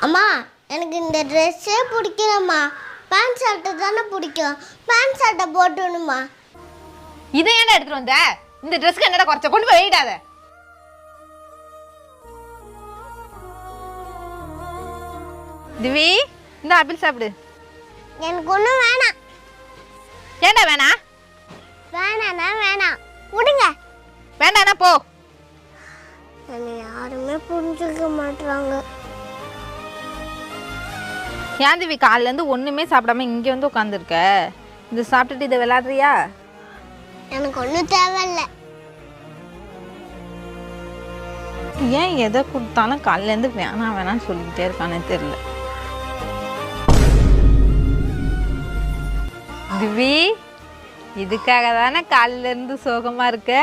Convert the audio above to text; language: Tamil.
அம்மா எனக்கு இந்த ட்ரெஸ்ஸே பிடிக்கலம்மா. பேண்ட் ஷர்ட்டு தானே பிடிக்கும். பேண்ட் ஷர்ட்டை போட்டுணுமா? இதை ஏன்டா எடுத்துட்டு வந்த? இந்த ட்ரெஸ்க்கு என்னடா குறைச்ச? கொண்டு போய் வெயிடாத. திவி, இந்த ஆப்பிள் சாப்பிடு. எனக்கு ஒன்றும் வேணாம். ஏன்டா வேணா? வேணாண்ணா வேணாம், விடுங்க. வேண்டாண்ணா போ. என்னை யாருமே புரிஞ்சுக்க மாட்டாங்க. ஏன் திவி காலிலேருந்து ஒன்றுமே சாப்பிடாம இங்கே வந்து உட்காந்துருக்க? இது சாப்பிட்டுட்டு இதை விளையாடுறியா? எனக்கு ஒன்றும் தேவையில்லை. ஏன் எதை கொடுத்தாலும் காலிலேருந்து வேணாம் வேணான்னு சொல்லிக்கிட்டே இருக்கானே தெரியல. திவி, இதுக்காக தானே காலிலேருந்து சோகமாக இருக்க?